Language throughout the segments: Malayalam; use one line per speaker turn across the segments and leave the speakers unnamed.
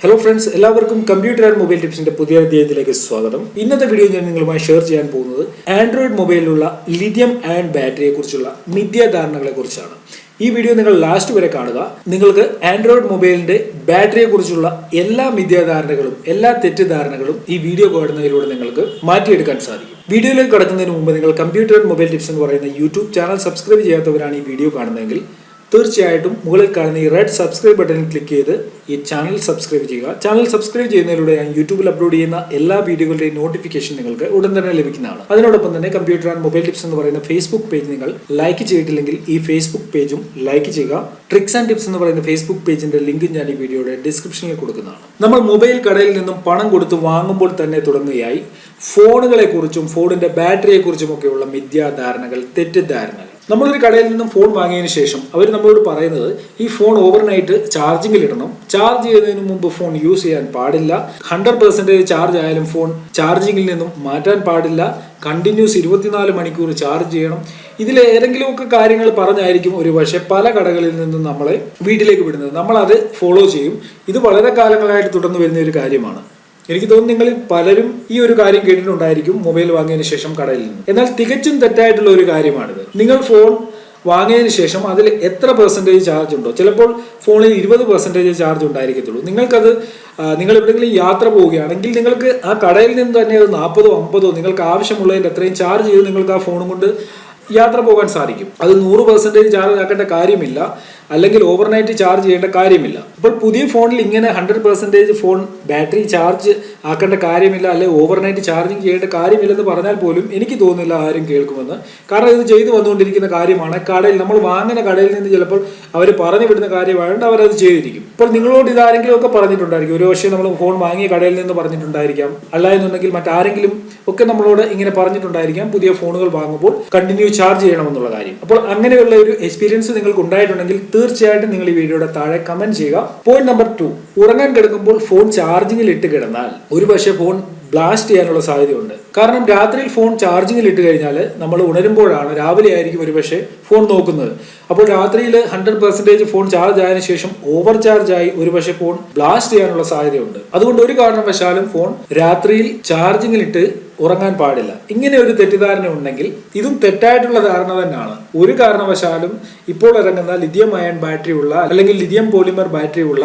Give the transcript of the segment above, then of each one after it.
ഹലോ ഫ്രണ്ട്സ്, എല്ലാവർക്കും കമ്പ്യൂട്ടർ ആൻഡ് മൊബൈൽ ടിപ്സിന്റെ പുതിയ അധ്യായത്തിലേക്ക് സ്വാഗതം. ഇന്നത്തെ വീഡിയോ ഞാൻ നിങ്ങളുമായി ഷെയർ ചെയ്യാൻ പോകുന്നത് ആൻഡ്രോയിഡ് മൊബൈലിലുള്ള ലിഥിയം അയൺ ബാറ്ററിയെ കുറിച്ചുള്ള മിഥ്യാധാരണകളെ കുറിച്ചാണ്. ഈ വീഡിയോ നിങ്ങൾ ലാസ്റ്റ് വരെ കാണുക. നിങ്ങൾക്ക് ആൻഡ്രോയിഡ് മൊബൈലിന്റെ ബാറ്ററിയെ കുറിച്ചുള്ള എല്ലാ മിഥ്യാധാരണകളും എല്ലാ തെറ്റിദ്ധാരണകളും ഈ വീഡിയോ കാണുന്നതിലൂടെ നിങ്ങൾക്ക് മാറ്റിയെടുക്കാൻ സാധിക്കും. വീഡിയോയിലേക്ക് കടക്കുന്നതിന് മുമ്പ് നിങ്ങൾ കമ്പ്യൂട്ടർ ആൻഡ് മൊബൈൽ ടിപ്സ് എന്ന് പറയുന്ന യൂട്യൂബ് ചാനൽ സബ്സ്ക്രൈബ് ചെയ്യാത്തവരാണ് ഈ വീഡിയോ കാണുന്നതെങ്കിൽ തീർച്ചയായിട്ടും മുകളിൽ കാണുന്ന ഈ റെഡ് സബ്സ്ക്രൈബ് ബട്ടണിൽ ക്ലിക്ക് ചെയ്ത് ഈ ചാനൽ സബ്സ്ക്രൈബ് ചെയ്യുക. ചാനൽ സബ്സ്ക്രൈബ് ചെയ്യുന്നതിലൂടെ ഞാൻ യൂട്യൂബിൽ അപ്ലോഡ് ചെയ്യുന്ന എല്ലാ വീഡിയോകളുടെയും നോട്ടിഫിക്കേഷൻ നിങ്ങൾക്ക് ഉടൻ തന്നെ ലഭിക്കുന്നതാണ്. അതിനോടൊപ്പം തന്നെ കമ്പ്യൂട്ടർ ആൻഡ് മൊബൈൽ ടിപ്സ് എന്ന് പറയുന്ന ഫേസ്ബുക്ക് പേജ് നിങ്ങൾ ലൈക്ക് ചെയ്തിട്ടില്ലെങ്കിൽ ഈ ഫേസ്ബുക്ക് പേജും ലൈക്ക് ചെയ്യുക. ട്രിക്സ് ആൻഡ് ടിപ്സ് എന്ന് പറയുന്ന ഫേസ്ബുക്ക് പേജിന്റെ ലിങ്ക് ഞാൻ ഈ വീഡിയോയുടെ ഡിസ്ക്രിപ്ഷനിൽ കൊടുക്കുന്നതാണ്. നമ്മൾ മൊബൈൽ കടയിൽ നിന്നും പണം കൊടുത്ത് വാങ്ങുമ്പോൾ തന്നെ തുടങ്ങുകയായി ഫോണുകളെ കുറിച്ചും ഫോണിന്റെ ബാറ്ററിയെ കുറിച്ചും ഒക്കെയുള്ള മിഥ്യാധാരണകൾ, തെറ്റിദ്ധാരണകൾ. നമ്മളൊരു കടയിൽ നിന്നും ഫോൺ വാങ്ങിയതിനു ശേഷം അവർ നമ്മളോട് പറയുന്നത് ഈ ഫോൺ ഓവർനൈറ്റ് ചാർജിങ്ങിൽ ഇടണം, ചാർജ് ചെയ്യുന്നതിന് മുമ്പ് ഫോൺ യൂസ് ചെയ്യാൻ പാടില്ല, 100% ചാർജ് ആയാലും ഫോൺ ചാർജിങ്ങിൽ നിന്നും മാറ്റാൻ പാടില്ല, കണ്ടിന്യൂസ് 24 മണിക്കൂർ ചാർജ് ചെയ്യണം. ഇതിൽ ഏതെങ്കിലുമൊക്കെ കാര്യങ്ങൾ പറഞ്ഞായിരിക്കും ഒരു പക്ഷേ പല കടകളിൽ നിന്നും നമ്മളെ വീട്ടിലേക്ക് വിടുന്നത്. നമ്മൾ അത് ഫോളോ ചെയ്യും. ഇത് വളരെ കാലങ്ങളായിട്ട് തുടർന്ന് വരുന്ന ഒരു കാര്യമാണ്. എനിക്ക് തോന്നുന്നു നിങ്ങളിൽ പലരും ഈ ഒരു കാര്യം കേട്ടിട്ടുണ്ടായിരിക്കും മൊബൈൽ വാങ്ങിയതിനു ശേഷം കടയിൽ നിന്ന്. എന്നാൽ തികച്ചും തെറ്റായിട്ടുള്ള ഒരു കാര്യമാണിത്. നിങ്ങൾ ഫോൺ വാങ്ങിയതിനു ശേഷം അതിൽ എത്ര % ചാർജ് ഉണ്ടോ, ചിലപ്പോൾ ഫോണിൽ 20% ചാർജ് ഉണ്ടായിരിക്കത്തുള്ളൂ. നിങ്ങൾക്കത് നിങ്ങൾ എവിടെയെങ്കിലും യാത്ര പോവുകയാണെങ്കിൽ നിങ്ങൾക്ക് ആ കടയിൽ നിന്ന് തന്നെ അത് 40 50 നിങ്ങൾക്ക് ആവശ്യമുള്ളതിൻ്റെ അത്രയും ചാർജ് ചെയ്ത് നിങ്ങൾക്ക് ആ ഫോണും കൊണ്ട് യാത്ര പോകാൻ സാധിക്കും. അത് 100% ചാർജ് ആക്കേണ്ട കാര്യമില്ല, അല്ലെങ്കിൽ ഓവർനൈറ്റ് ചാർജ് ചെയ്യേണ്ട കാര്യമില്ല. ഇപ്പോൾ പുതിയ ഫോണിൽ ഇങ്ങനെ 100% ഫോൺ ബാറ്ററി ചാർജ് ആക്കേണ്ട കാര്യമില്ല, അല്ലെങ്കിൽ ഓവർനൈറ്റ് ചാർജിങ് ചെയ്യേണ്ട കാര്യമില്ലെന്ന് പറഞ്ഞാൽ പോലും എനിക്ക് തോന്നുന്നില്ല ആരും കേൾക്കുമെന്ന്. കാരണം ഇത് ചെയ്തു വന്നുകൊണ്ടിരിക്കുന്ന കാര്യമാണ്. കടയിൽ നമ്മൾ വാങ്ങുന്ന കടയിൽ നിന്ന് ചിലപ്പോൾ അവർ പറഞ്ഞു വിടുന്ന കാര്യമായതുകൊണ്ട് അവരത് ചെയ്തിരിക്കും. ഇപ്പോൾ നിങ്ങളോട് ഇതാരെങ്കിലും ഒക്കെ പറഞ്ഞിട്ടുണ്ടായിരിക്കും. ഒരു പക്ഷേ നമ്മൾ ഫോൺ വാങ്ങിയ കടയിൽ നിന്ന് പറഞ്ഞിട്ടുണ്ടായിരിക്കാം, അല്ല എന്നുണ്ടെങ്കിൽ മറ്റാരെങ്കിലും ഒക്കെ നമ്മളോട് ഇങ്ങനെ പറഞ്ഞിട്ടുണ്ടായിരിക്കാം പുതിയ ഫോണുകൾ വാങ്ങുമ്പോൾ കണ്ടിന്യൂ ചാർജ് ചെയ്യണമെന്നുള്ള കാര്യം. അപ്പോൾ അങ്ങനെയുള്ള ഒരു എക്സ്പീരിയൻസ് നിങ്ങൾക്ക് ഉണ്ടായിട്ടുണ്ടെങ്കിൽ തീർച്ചയായിട്ടും നിങ്ങൾ ഈ വീഡിയോയുടെ താഴെ കമന്റ് ചെയ്യുക. പോയിന്റ് നമ്പർ 2, ഉറങ്ങാൻ കിടക്കുമ്പോൾ ഫോൺ ചാർജിങ്ങിൽ ഇട്ട് കിടന്നാൽ ഒരു പക്ഷേ ഫോൺ ബ്ലാസ്റ്റ് ചെയ്യാനുള്ള സാധ്യതയുണ്ട്. കാരണം രാത്രിയിൽ ഫോൺ ചാർജിങ്ങിൽ ഇട്ട് കഴിഞ്ഞാൽ നമ്മൾ ഉണരുമ്പോഴാണ്, രാവിലെ ആയിരിക്കും ഒരു പക്ഷേ ഫോൺ നോക്കുന്നത്. അപ്പോൾ രാത്രിയിൽ 100% ഫോൺ ചാർജ് ആയതിനു ശേഷം ഓവർ ചാർജ് ആയി ഒരു പക്ഷേ ഫോൺ ബ്ലാസ്റ്റ് ചെയ്യാനുള്ള സാധ്യതയുണ്ട്. അതുകൊണ്ട് ഒരു കാരണവശാലും ഫോൺ രാത്രിയിൽ ചാർജിങ്ങിലിട്ട് ഉറങ്ങാൻ പാടില്ല. ഇങ്ങനെ ഒരു തെറ്റിദ്ധാരണ ഉണ്ടെങ്കിൽ ഇതും തെറ്റായിട്ടുള്ള ധാരണ തന്നെയാണ്. ഒരു കാരണവശാലും ഇപ്പോൾ ഇറങ്ങുന്ന ലിഥിയം അയൺ ബാറ്ററി ഉള്ള അല്ലെങ്കിൽ ലിഥിയം പോളിമർ ബാറ്ററി ഉള്ള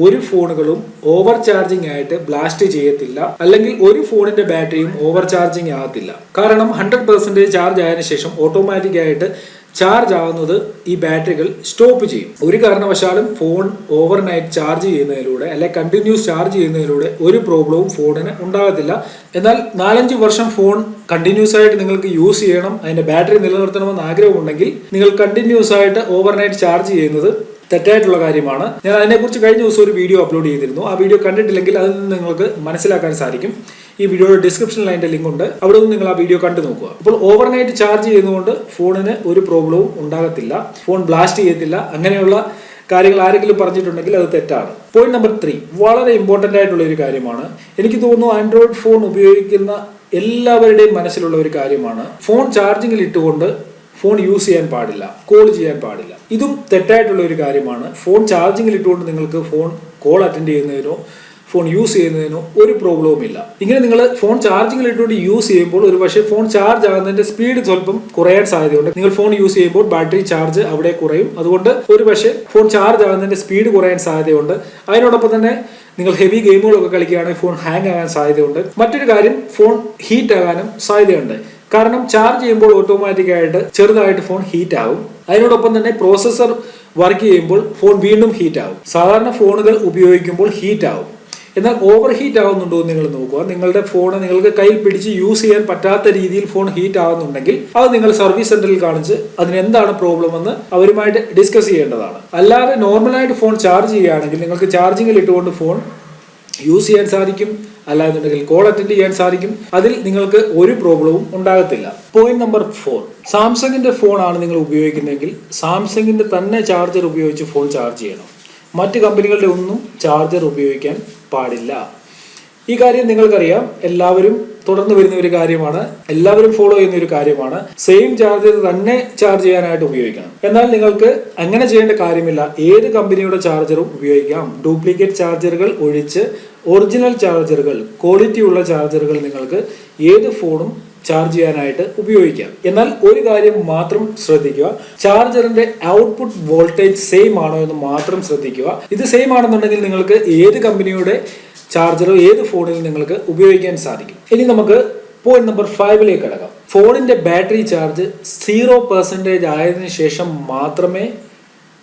ഒരു ഫോണുകളും ഓവർ ചാർജിങ് ആയിട്ട് ബ്ലാസ്റ്റ് ചെയ്യത്തില്ല, അല്ലെങ്കിൽ ഒരു ഫോണിന്റെ ബാറ്ററിയും ഓവർ ചാർജിങ് ആകത്തില്ല. കാരണം 100% ചാർജ് ആയതിനു ശേഷം ഓട്ടോമാറ്റിക് ആയിട്ട് ചാർജ് ആവുന്നത് ഈ ബാറ്ററികൾ സ്റ്റോപ്പ് ചെയ്യും. ഒരു കാരണവശാലും ഫോൺ ഓവർനൈറ്റ് ചാർജ് ചെയ്യുന്നതിലൂടെ അല്ലെങ്കിൽ കണ്ടിന്യൂസ് ചാർജ് ചെയ്യുന്നതിലൂടെ ഒരു പ്രോബ്ലവും ഫോണിന് ഉണ്ടാകത്തില്ല. എന്നാൽ 4-5 വർഷം ഫോൺ കണ്ടിന്യൂസ് ആയിട്ട് നിങ്ങൾക്ക് യൂസ് ചെയ്യണം, അതിന്റെ ബാറ്ററി നിലനിർത്തണമെന്ന് ആഗ്രഹമുണ്ടെങ്കിൽ നിങ്ങൾ കണ്ടിന്യൂസ് ആയിട്ട് ഓവർനൈറ്റ് ചാർജ് ചെയ്യുന്നത് തെറ്റായിട്ടുള്ള കാര്യമാണ്. ഞാൻ അതിനെക്കുറിച്ച് കഴിഞ്ഞ ദിവസം ഒരു വീഡിയോ അപ്ലോഡ് ചെയ്തിരുന്നു. ആ വീഡിയോ കണ്ടിട്ടില്ലെങ്കിൽ അതിൽ നിന്ന് നിങ്ങൾക്ക് മനസ്സിലാക്കാൻ സാധിക്കും. ഈ വീഡിയോയുടെ ഡിസ്ക്രിപ്ഷനിൽ അതിന്റെ ലിങ്ക് ഉണ്ട്, അവിടെ നിന്ന് നിങ്ങൾ ആ വീഡിയോ കണ്ടു നോക്കുക. അപ്പോൾ ഓവർനൈറ്റ് ചാർജ് ചെയ്യുന്നതുകൊണ്ട് ഫോണിന് ഒരു പ്രോബ്ലവും ഉണ്ടാകത്തില്ല, ഫോൺ ബ്ലാസ്റ്റ് ചെയ്യത്തില്ല. അങ്ങനെയുള്ള കാര്യങ്ങൾ ആരെങ്കിലും പറഞ്ഞിട്ടുണ്ടെങ്കിൽ അത് തെറ്റാണ്. പോയിന്റ് നമ്പർ 3 വളരെ ഇമ്പോർട്ടന്റ് ആയിട്ടുള്ള ഒരു കാര്യമാണ്. എനിക്ക് തോന്നുന്നു ആൻഡ്രോയിഡ് ഫോൺ ഉപയോഗിക്കുന്ന എല്ലാവരുടെയും മനസ്സിലുള്ള ഒരു കാര്യമാണ്. ഫോൺ ചാർജിങ്ങിൽ ഇട്ടുകൊണ്ട് ഫോൺ യൂസ് ചെയ്യാൻ പാടില്ല, കോൾ ചെയ്യാൻ പാടില്ല. ഇതും തെറ്റായിട്ടുള്ള ഒരു കാര്യമാണ്. ഫോൺ ചാർജിങ്ങിൽ ഇട്ടുകൊണ്ട് നിങ്ങൾക്ക് ഫോൺ കോൾ അറ്റൻഡ് ചെയ്യുന്നതിനോ ഫോൺ യൂസ് ചെയ്യുന്നതിനോ ഒരു പ്രോബ്ലവും ഇല്ല. ഇങ്ങനെ നിങ്ങൾ ഫോൺ ചാർജിങ്ങിൽ ഇട്ടുകൊണ്ട് യൂസ് ചെയ്യുമ്പോൾ ഒരു പക്ഷേ ഫോൺ ചാർജ് ആകുന്നതിന്റെ സ്പീഡ് സ്വല്പം കുറയാൻ സാധ്യതയുണ്ട്. നിങ്ങൾ ഫോൺ യൂസ് ചെയ്യുമ്പോൾ ബാറ്ററി ചാർജ് അവിടെ കുറയും. അതുകൊണ്ട് ഒരു പക്ഷേ ഫോൺ ചാർജ് ആകുന്നതിന്റെ സ്പീഡ് കുറയാൻ സാധ്യതയുണ്ട്. അതിനോടൊപ്പം തന്നെ നിങ്ങൾ ഹെവി ഗെയിമുകളൊക്കെ കളിക്കുകയാണെങ്കിൽ ഫോൺ ഹാങ് ആകാൻ സാധ്യതയുണ്ട്. മറ്റൊരു കാര്യം, ഫോൺ ഹീറ്റ് ആകാനും സാധ്യതയുണ്ട്. കാരണം ചാർജ് ചെയ്യുമ്പോൾ ഓട്ടോമാറ്റിക് ആയിട്ട് ചെറുതായിട്ട് ഫോൺ ഹീറ്റ് ആകും. അതിനോടൊപ്പം തന്നെ പ്രോസസ്സർ വർക്ക് ചെയ്യുമ്പോൾ ഫോൺ വീണ്ടും ഹീറ്റ് ആകും. സാധാരണ ഫോണുകൾ ഉപയോഗിക്കുമ്പോൾ ഹീറ്റ് ആകും. എന്നാൽ ഓവർ ഹീറ്റ് ആവുന്നുണ്ടോ എന്ന് നിങ്ങൾ നോക്കുക. നിങ്ങളുടെ ഫോൺ നിങ്ങൾക്ക് കയ്യിൽ പിടിച്ച് യൂസ് ചെയ്യാൻ പറ്റാത്ത രീതിയിൽ ഫോൺ ഹീറ്റ് ആവുന്നുണ്ടെങ്കിൽ അത് നിങ്ങൾ സർവീസ് സെന്ററിൽ കാണിച്ച് അതിന് എന്താണ് പ്രോബ്ലം എന്ന് അവരുമായിട്ട് ഡിസ്കസ് ചെയ്യേണ്ടതാണ്. അല്ലാതെ നോർമലായിട്ട് ഫോൺ ചാർജ് ചെയ്യുകയാണെങ്കിൽ നിങ്ങൾക്ക് ചാർജിങ്ങിൽ ഇട്ടുകൊണ്ട് ഫോൺ യൂസ് ചെയ്യാൻ സാധിക്കും, അല്ലാന്നുണ്ടെങ്കിൽ കോൾ അറ്റൻഡ് ചെയ്യാൻ സാധിക്കും. അതിൽ നിങ്ങൾക്ക് ഒരു പ്രോബ്ലവും ഉണ്ടാകത്തില്ല. പോയിന്റ് നമ്പർ 4, സാംസങ്ങിന്റെ ഫോൺ ആണ് നിങ്ങൾ ഉപയോഗിക്കുന്നതെങ്കിൽ സാംസങ്ങിന്റെ തന്നെ ചാർജർ ഉപയോഗിച്ച് ഫോൺ ചാർജ് ചെയ്യണം. മറ്റ് കമ്പനികളുടെ ഒന്നും ചാർജർ ഉപയോഗിക്കാൻ പാടില്ല. ഈ കാര്യം നിങ്ങൾക്കറിയാം, എല്ലാവരും തുടർന്ന് വരുന്ന ഒരു കാര്യമാണ്, എല്ലാവരും ഫോളോ ചെയ്യുന്ന ഒരു കാര്യമാണ്. സെയിം ചാർജർ തന്നെ ചാർജ് ചെയ്യാനായിട്ട് ഉപയോഗിക്കണം. എന്നാൽ നിങ്ങൾക്ക് അങ്ങനെ ചെയ്യേണ്ട കാര്യമില്ല. ഏത് കമ്പനിയുടെ ചാർജറും ഉപയോഗിക്കാം. ഡ്യൂപ്ലിക്കേറ്റ് ചാർജറുകൾ ഒഴിച്ച് ഒറിജിനൽ ചാർജറുകൾ, ക്വാളിറ്റി ഉള്ള ചാർജറുകൾ നിങ്ങൾക്ക് ഏത് ഫോണും ചാർജ് ചെയ്യാനായിട്ട് ഉപയോഗിക്കാം. എന്നാൽ ഒരു കാര്യം മാത്രം ശ്രദ്ധിക്കുക, ചാർജറിന്റെ ഔട്ട്പുട്ട് വോൾട്ടേജ് സെയിം ആണോ എന്ന് മാത്രം ശ്രദ്ധിക്കുക. ഇത് സെയിം ആണെന്നുണ്ടെങ്കിൽ നിങ്ങൾക്ക് ഏത് കമ്പനിയുടെ ചാർജർ ഏത് ഫോണിൽ നിങ്ങൾക്ക് ഉപയോഗിക്കാൻ സാധിക്കും. ഇനി നമുക്ക് പോയിന്റ് നമ്പർ 5 കടക്കാം. ഫോണിന്റെ ബാറ്ററി ചാർജ് 0% ആയതിനു ശേഷം മാത്രമേ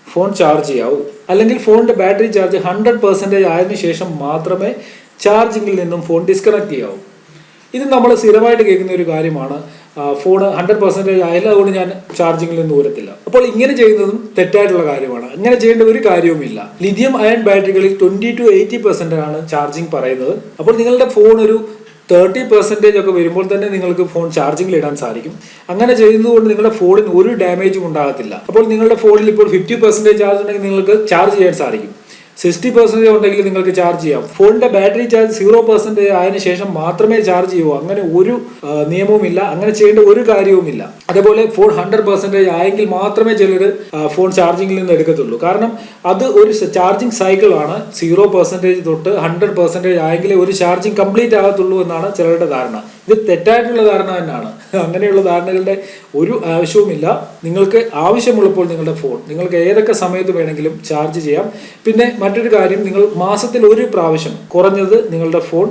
ഫോൺ ചാർജ് ചെയ്യാവൂ. അല്ലെങ്കിൽ ഫോണിന്റെ ബാറ്ററി ചാർജ് 100% ആയതിനു ശേഷം മാത്രമേ ചാർജിങ്ങിൽ നിന്നും ഫോൺ ഡിസ്കണക്ട് ചെയ്യാവൂ. ഇത് നമ്മൾ സ്ഥിരമായിട്ട് കേൾക്കുന്ന ഒരു കാര്യമാണ്. ഫോൺ 100% ആയാലും അതുകൊണ്ട് ഞാൻ ചാർജിങ്ങിൽ നിന്ന് ഊരത്തില്ല. അപ്പോൾ ഇങ്ങനെ ചെയ്യുന്നതും തെറ്റായിട്ടുള്ള കാര്യമാണ്. അങ്ങനെ ചെയ്യേണ്ട ഒരു കാര്യവുമില്ല. ലിഥിയം അയൺ ബാറ്ററികളിൽ 20 to 80% ആണ് ചാർജിങ് പറയുന്നത്. അപ്പോൾ നിങ്ങളുടെ ഫോൺ ഒരു 30% ഒക്കെ വരുമ്പോൾ തന്നെ നിങ്ങൾക്ക് ഫോൺ ചാർജിങ്ങിൽ ഇടാൻ സാധിക്കും. അങ്ങനെ ചെയ്യുന്നതുകൊണ്ട് നിങ്ങളുടെ ഫോണിന് ഒരു ഡാമേജും ഉണ്ടാകത്തില്ല. അപ്പോൾ നിങ്ങളുടെ ഫോണിൽ ഇപ്പോൾ 50% ചാർജ് ഉണ്ടെങ്കിൽ നിങ്ങൾക്ക് ചാർജ് ചെയ്യാൻ സാധിക്കും. 60% ഉണ്ടെങ്കിൽ നിങ്ങൾക്ക് ചാർജ് ചെയ്യാം. ഫോണിന്റെ ബാറ്ററി ചാർജ് 0% ആയതിനു ശേഷം മാത്രമേ ചാർജ് ചെയ്യൂ. അങ്ങനെ ഒരു നിയമവുമില്ല, അങ്ങനെ ചെയ്യേണ്ട ഒരു കാര്യവുമില്ല. അതേപോലെ ഫോൺ 100% ആയെങ്കിൽ മാത്രമേ ചിലർ ഫോൺ ചാർജിങ്ങിൽ നിന്ന് എടുക്കത്തുള്ളൂ. കാരണം അത് ഒരു ചാർജിങ് സൈക്കിൾ ആണ്. 0% തൊട്ട് 100% ആയെങ്കിലേ ഒരു ചാർജിങ് കംപ്ലീറ്റ് ആകത്തുള്ളൂ എന്നാണ് ചിലരുടെ ധാരണ. ഇത് തെറ്റായിട്ടുള്ള ധാരണ തന്നെയാണ്. അങ്ങനെയുള്ള ധാരണകളുടെ ഒരു ആവശ്യവുമില്ല. നിങ്ങൾക്ക് ആവശ്യമുള്ളപ്പോൾ നിങ്ങളുടെ ഫോൺ നിങ്ങൾക്ക് ഏതൊക്കെ സമയത്ത് വേണമെങ്കിലും ചാർജ് ചെയ്യാം. പിന്നെ മറ്റൊരു കാര്യം, നിങ്ങൾ മാസത്തിൽ ഒരു പ്രാവശ്യം കുറഞ്ഞത് നിങ്ങളുടെ ഫോൺ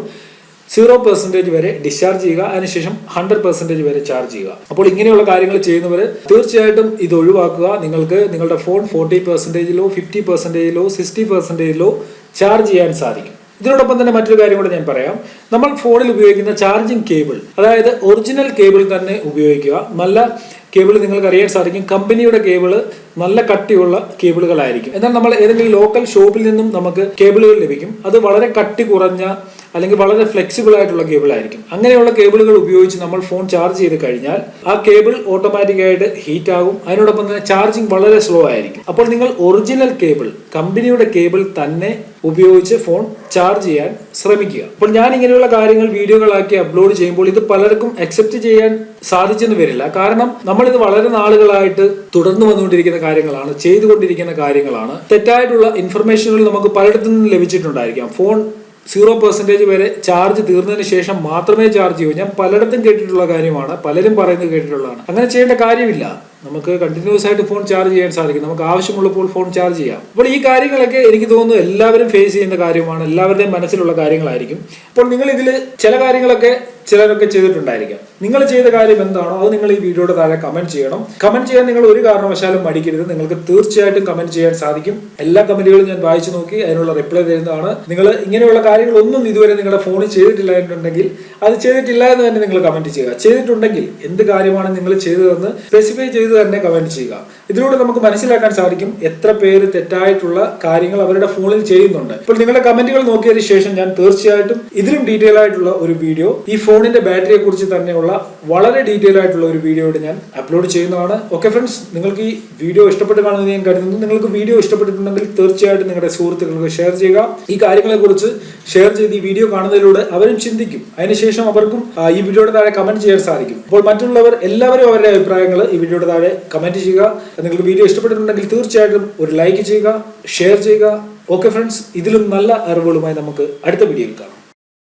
0% വരെ ഡിസ്ചാർജ് ചെയ്യുക. അതിനുശേഷം 100% വരെ ചാർജ് ചെയ്യുക. അപ്പോൾ ഇങ്ങനെയുള്ള കാര്യങ്ങൾ ചെയ്യുന്നവർ തീർച്ചയായിട്ടും ഇത് ഒഴിവാക്കുക. നിങ്ങൾക്ക് നിങ്ങളുടെ ഫോൺ 40%-ലോ 50%-ലോ 60%-ലോ ചാർജ് ചെയ്യാൻ സാധിക്കും. ഇതിനോടൊപ്പം തന്നെ മറ്റൊരു കാര്യം കൂടെ ഞാൻ പറയാം. നമ്മൾ ഫോണിൽ ഉപയോഗിക്കുന്ന ചാർജിങ് കേബിൾ, അതായത് ഒറിജിനൽ കേബിൾ തന്നെ ഉപയോഗിക്കുക. നല്ല കേബിൾ നിങ്ങൾക്ക് അറിയാൻ സാധിക്കും. കമ്പനിയുടെ കേബിള് നല്ല കട്ടിയുള്ള കേബിളുകളായിരിക്കും. എന്നാൽ നമ്മൾ ഏതെങ്കിലും ലോക്കൽ ഷോപ്പിൽ നിന്നും നമുക്ക് കേബിളുകൾ ലഭിക്കും. അത് വളരെ കട്ടി കുറഞ്ഞ അല്ലെങ്കിൽ വളരെ ഫ്ലെക്സിബിൾ ആയിട്ടുള്ള കേബിൾ ആയിരിക്കും. അങ്ങനെയുള്ള കേബിളുകൾ ഉപയോഗിച്ച് നമ്മൾ ഫോൺ ചാർജ് ചെയ്ത് കഴിഞ്ഞാൽ ആ കേബിൾ ഓട്ടോമാറ്റിക്കായിട്ട് ഹീറ്റ് ആകും. അതിനോടൊപ്പം തന്നെ ചാർജിങ് വളരെ സ്ലോ ആയിരിക്കും. അപ്പോൾ നിങ്ങൾ ഒറിജിനൽ കേബിൾ, കമ്പനിയുടെ കേബിൾ തന്നെ ഉപയോഗിച്ച് ഫോൺ ചാർജ് ചെയ്യാൻ ശ്രമിക്കുക. അപ്പോൾ ഞാൻ ഇങ്ങനെയുള്ള കാര്യങ്ങൾ വീഡിയോകളാക്കി അപ്ലോഡ് ചെയ്യുമ്പോൾ ഇത് പലർക്കും അക്സെപ്റ്റ് ചെയ്യാൻ സാധിച്ചെന്ന് വരില്ല. കാരണം നമ്മളിത് വളരെ നാളുകളായിട്ട് തുടർന്നു വന്നുകൊണ്ടിരിക്കുന്ന കാര്യങ്ങളാണ്, ചെയ്തുകൊണ്ടിരിക്കുന്ന കാര്യങ്ങളാണ്. തെറ്റായിട്ടുള്ള ഇൻഫർമേഷനുകൾ നമുക്ക് പലയിടത്തു നിന്നും ലഭിച്ചിട്ടുണ്ടായിരിക്കാം. ഫോൺ 0% വരെ ചാർജ് തീർന്നതിന് ശേഷം മാത്രമേ ചാർജ് ചെയ്യൂ. ഞാൻ പലയിടത്തും കേട്ടിട്ടുള്ള കാര്യമാണ്, പലരും പറയുന്നത് കേട്ടിട്ടുള്ളതാണ്. അങ്ങനെ ചെയ്യേണ്ട കാര്യമില്ല. നമുക്ക് കണ്ടിന്യൂസ് ആയിട്ട് ഫോൺ ചാർജ് ചെയ്യാൻ സാധിക്കും. നമുക്ക് ആവശ്യമുള്ളപ്പോൾ ഫോൺ ചാർജ് ചെയ്യാം. അപ്പോൾ ഈ കാര്യങ്ങളൊക്കെ എനിക്ക് തോന്നുന്നു എല്ലാവരും ഫേസ് ചെയ്യുന്ന കാര്യമാണ്, എല്ലാവരുടെയും മനസ്സിലുള്ള കാര്യങ്ങളായിരിക്കും. അപ്പോൾ നിങ്ങൾ ഇതിൽ ചില കാര്യങ്ങളൊക്കെ ചിലരൊക്കെ ചെയ്തിട്ടുണ്ടായിരിക്കാം. നിങ്ങൾ ചെയ്ത കാര്യം എന്താണോ അത് നിങ്ങൾ ഈ വീഡിയോയുടെ താഴെ കമന്റ് ചെയ്യണം. കമന്റ് ചെയ്യാൻ നിങ്ങൾ ഒരു കാരണവശാലും മടിക്കരുത്. നിങ്ങൾക്ക് തീർച്ചയായിട്ടും കമന്റ് ചെയ്യാൻ സാധിക്കും. എല്ലാ കമന്റുകളും ഞാൻ വായിച്ചു നോക്കി അതിനുള്ള റിപ്ലൈ തരുന്നതാണ്. നിങ്ങൾ ഇങ്ങനെയുള്ള കാര്യങ്ങളൊന്നും ഇതുവരെ നിങ്ങളുടെ ഫോണിൽ ചെയ്തിട്ടില്ല എന്നുണ്ടെങ്കിൽ അത് ചെയ്തിട്ടില്ല എന്ന് തന്നെ നിങ്ങൾ കമന്റ് ചെയ്യുക. ചെയ്തിട്ടുണ്ടെങ്കിൽ എന്ത് കാര്യമാണ് നിങ്ങൾ ചെയ്തതെന്ന് സ്പെസിഫൈ ചെയ്ത് തന്നെ കമന്റ് ചെയ്യുക. ഇതിലൂടെ നമുക്ക് മനസ്സിലാക്കാൻ സാധിക്കും എത്ര പേര് തെറ്റായിട്ടുള്ള കാര്യങ്ങൾ അവരുടെ ഫോണിൽ ചെയ്യുന്നുണ്ട്. ഇപ്പോൾ നിങ്ങളുടെ കമന്റുകൾ നോക്കിയതിനു ശേഷം ഞാൻ തീർച്ചയായിട്ടും ഇതിലും ഡീറ്റെയിൽ ആയിട്ടുള്ള ഒരു വീഡിയോ, ഈ ഫോണിന്റെ ബാറ്ററിയെ കുറിച്ച് തന്നെയുള്ള വളരെ ഡീറ്റെയിൽ ആയിട്ടുള്ള ഒരു വീഡിയോയുടെ ഞാൻ അപ്ലോഡ് ചെയ്യുന്നതാണ്. ഓക്കെ ഫ്രണ്ട്സ്, നിങ്ങൾക്ക് ഈ വീഡിയോ ഇഷ്ടപ്പെട്ട് കാണുമെന്ന് ഞാൻ കരുതുന്നു. നിങ്ങൾക്ക് വീഡിയോ ഇഷ്ടപ്പെട്ടിട്ടുണ്ടെങ്കിൽ തീർച്ചയായിട്ടും നിങ്ങളുടെ സുഹൃത്തുക്കൾക്ക് ഷെയർ ചെയ്യുക. ഈ കാര്യങ്ങളെ കുറിച്ച് ഷെയർ ചെയ്ത് ഈ വീഡിയോ കാണുന്നതിലൂടെ അവരും ചിന്തിക്കും. അതിനുശേഷം അവർക്കും ഈ വീഡിയോയുടെ താഴെ കമന്റ് ചെയ്യാൻ സാധിക്കും. അപ്പോൾ മറ്റുള്ളവർ എല്ലാവരും അവരുടെ അഭിപ്രായങ്ങൾ ഈ വീഡിയോയുടെ താഴെ കമന്റ് ചെയ്യുക. നിങ്ങൾക്ക് വീഡിയോ ഇഷ്ടപ്പെട്ടിട്ടുണ്ടെങ്കിൽ തീർച്ചയായിട്ടും ഒരു ലൈക്ക് ചെയ്യുക, ഷെയർ ചെയ്യുക. ഓക്കെ ഫ്രണ്ട്സ്, ഇതിലും നല്ല അറിവുകളുമായി നമുക്ക് അടുത്ത വീഡിയോയിൽ കാണാം.